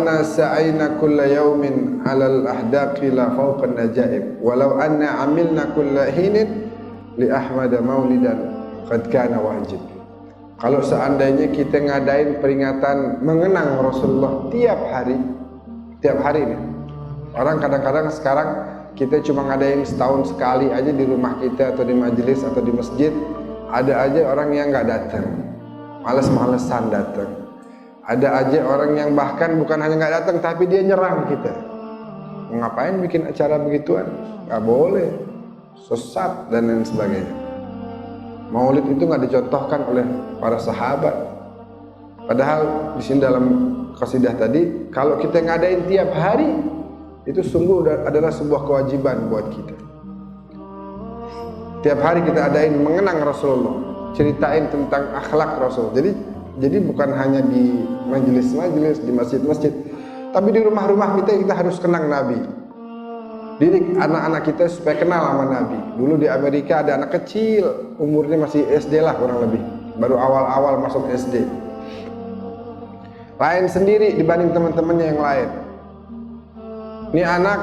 anna sa'ayna kulla yawmin 'alal ahdaqi la fawqa an-najaib walau anna 'amilna kulla hinin li ahmada maulidan qad kana wajib. Kalau seandainya kita ngadain peringatan mengenang Rasulullah tiap hari nih. Orang kadang-kadang sekarang kita cuma ngadain setahun sekali aja di rumah kita atau di majelis atau di masjid, ada aja orang yang nggak datang, males-malesan datang. Ada aja orang yang bahkan bukan hanya nggak datang tapi dia nyerang kita. Ngapain bikin acara begituan? Nggak boleh, sesat dan lain sebagainya. Maulid itu nggak dicontohkan oleh para sahabat. Padahal di sini dalam qasidah tadi, kalau kita ngadain tiap hari itu sungguh adalah sebuah kewajiban buat kita. Tiap hari kita adain mengenang Rasulullah, ceritain tentang akhlak Rasul. Jadi bukan hanya di majelis-majelis, di masjid-masjid, tapi di rumah-rumah kita harus kenang Nabi. Didik anak-anak kita supaya kenal sama Nabi. Dulu di Amerika ada anak kecil, umurnya masih SD lah kurang lebih, baru awal-awal masuk SD. Lain sendiri dibanding teman-temannya yang lain. Ini anak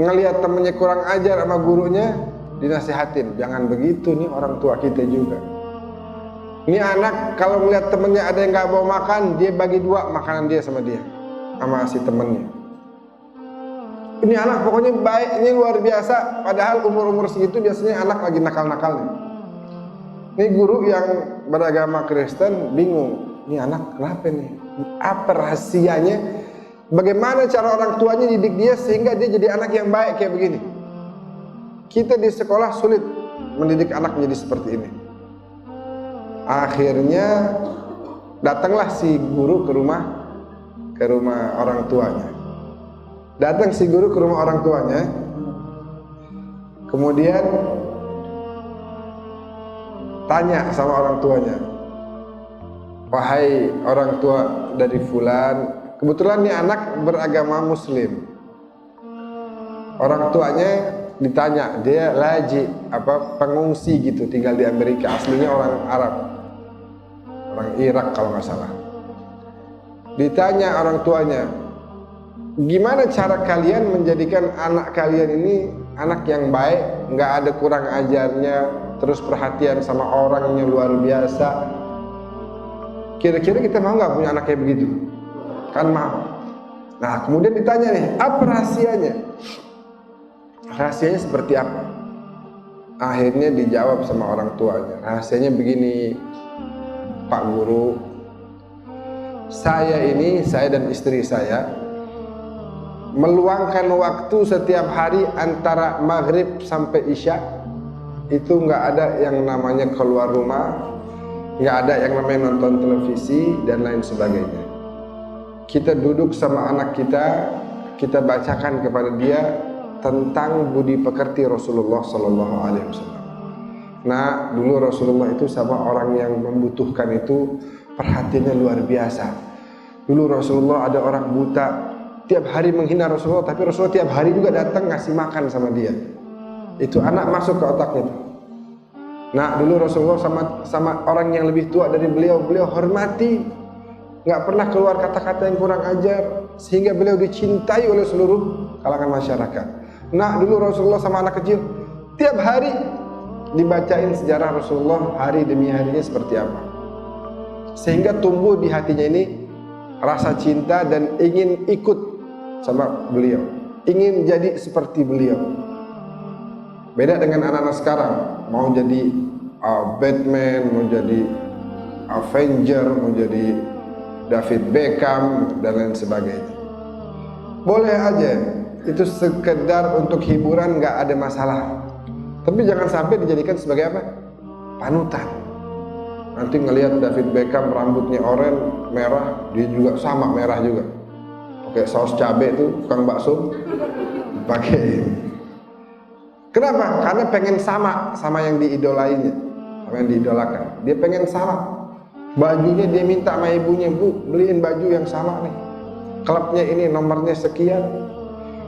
ngelihat temennya kurang ajar sama gurunya, dinasihatin, jangan begitu, nih orang tua kita juga. Ini anak kalau melihat temennya ada yang nggak mau makan, dia bagi dua makanan dia sama si temennya. Ini anak pokoknya baiknya luar biasa, padahal umur-umur segitu biasanya anak lagi nakal-nakalnya. Ini guru yang beragama Kristen bingung, ini anak kenapa nih? Apa rahasianya? Bagaimana cara orang tuanya didik dia sehingga dia jadi anak yang baik kayak begini? Kita di sekolah sulit mendidik anak menjadi seperti ini. Akhirnya datanglah si guru ke rumah orang tuanya. Datang si guru ke rumah orang tuanya. Kemudian tanya sama orang tuanya, wahai orang tua dari fulan, kebetulan nih anak beragama Muslim. Orang tuanya ditanya, dia laji, pengungsi gitu, tinggal di Amerika, aslinya orang Arab, orang Irak kalau nggak salah. Ditanya orang tuanya, gimana cara kalian menjadikan anak kalian ini anak yang baik, nggak ada kurang ajarnya, terus perhatian sama orangnya luar biasa. Kira-kira kita mau nggak punya anak kayak begitu? Kan mau. Nah kemudian ditanya nih, apa rahasianya? Rahasianya seperti apa? Akhirnya dijawab sama orang tuanya, rahasianya begini, Pak Guru, saya dan istri saya meluangkan waktu setiap hari antara maghrib sampai isya, itu nggak ada yang namanya keluar rumah, nggak ada yang namanya nonton televisi dan lain sebagainya. Kita duduk sama anak kita bacakan kepada dia tentang budi pekerti Rasulullah Sallallahu Alaihi Wasallam. Nah, dulu Rasulullah itu sama orang yang membutuhkan itu perhatiannya luar biasa. Dulu Rasulullah ada orang buta, tiap hari menghina Rasulullah, tapi Rasulullah tiap hari juga datang ngasih makan sama dia. Itu anak masuk ke otaknya. Nah, dulu Rasulullah sama orang yang lebih tua dari beliau hormati, nggak pernah keluar kata-kata yang kurang ajar, sehingga beliau dicintai oleh seluruh kalangan masyarakat. Nah, dulu Rasulullah sama anak kecil tiap hari dibacain sejarah Rasulullah hari demi harinya seperti apa, sehingga tumbuh di hatinya ini rasa cinta dan ingin ikut sama beliau, ingin jadi seperti beliau. Beda dengan anak-anak sekarang, mau jadi Batman, mau jadi Avenger, mau jadi David Beckham dan lain sebagainya. Boleh aja, itu sekedar untuk hiburan, nggak ada masalah. Tapi jangan sampai dijadikan sebagai apa? Panutan. Nanti ngelihat David Beckham rambutnya oranye, merah, dia juga sama merah juga. Pakai saus cabai tuh, tukang bakso, pakai. Kenapa? Karena pengen sama yang diidolainya, sama yang diidolakan. Dia pengen sama. Bajunya dia minta sama ibunya, Bu, beliin baju yang sama nih. Klubnya ini nomornya sekian.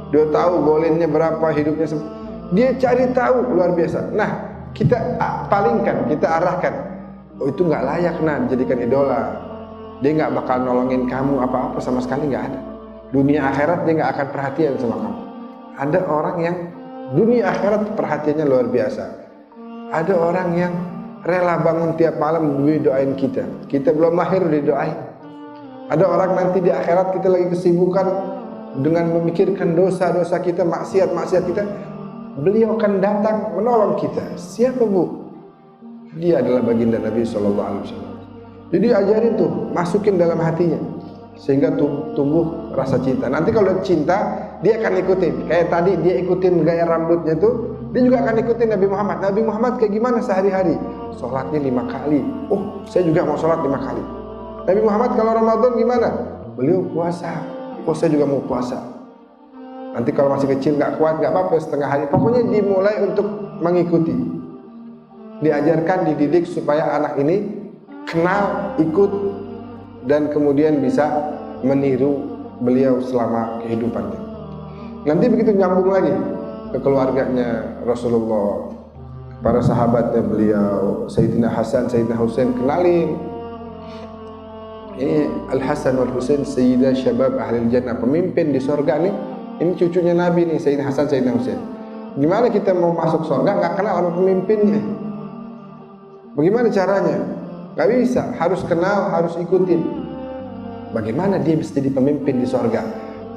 Dia tahu golinnya berapa, hidupnya dia cari tahu luar biasa. Nah, kita palingkan, kita arahkan. Oh, itu nggak layak dijadikan idola. Dia nggak bakal nolongin kamu apa-apa sama sekali, nggak ada. dunia akhirat dia nggak akan perhatian sama kamu. Ada orang yang dunia akhirat perhatiannya luar biasa. Ada orang yang rela bangun tiap malam doain kita. Kita belum lahir udah doain. Ada orang nanti di akhirat kita lagi kesibukan dengan memikirkan dosa-dosa kita, maksiat-maksiat kita, beliau akan datang menolong kita. Siapa bu? Dia adalah baginda Nabi SAW. Jadi ajarin tuh, masukin dalam hatinya, sehingga tumbuh rasa cinta. Nanti kalau cinta, dia akan ikutin. Kayak tadi dia ikutin gaya rambutnya tuh, dia juga akan ikutin Nabi Muhammad. Nabi Muhammad kayak gimana sehari-hari? Sholatnya 5 kali. Oh, saya juga mau sholat 5 kali. Nabi Muhammad kalau Ramadan gimana? Beliau puasa. Oh, saya juga mau puasa. Nanti kalau masih kecil nggak kuat, nggak apa-apa, setengah hari. Pokoknya dimulai untuk mengikuti. Diajarkan, dididik supaya anak ini kenal, ikut, dan kemudian bisa meniru beliau selama kehidupannya. Nanti begitu nyambung lagi ke keluarganya Rasulullah, para sahabatnya beliau, Sayyidina Hasan, Sayyidina Husain, kenalin. Ini Al-Hasan wal Husain Sayyidah Syabab Ahlil Jannah, pemimpin di surga nih. Ini cucunya Nabi nih, Sayyidina Hasan, Sayyidina Husain. Gimana kita mau masuk surga nggak kenal sama pemimpinnya? Bagaimana caranya? Gak bisa, harus kenal, harus ikutin. Bagaimana dia bisa jadi pemimpin di surga?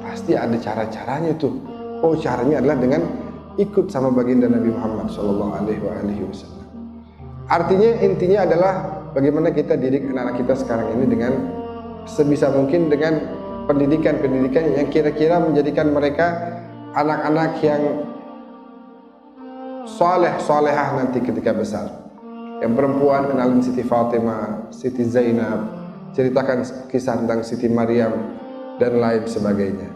Pasti ada cara-caranya tuh. Oh, caranya adalah dengan ikut sama baginda Nabi Muhammad SAW. Artinya, intinya adalah bagaimana kita didik anak-anak kita sekarang ini dengan sebisa mungkin dengan pendidikan-pendidikan yang kira-kira menjadikan mereka anak-anak yang soleh-solehah nanti ketika besar. Yang perempuan kenalin Siti Fatimah, Siti Zainab, ceritakan kisah tentang Siti Maryam dan lain sebagainya.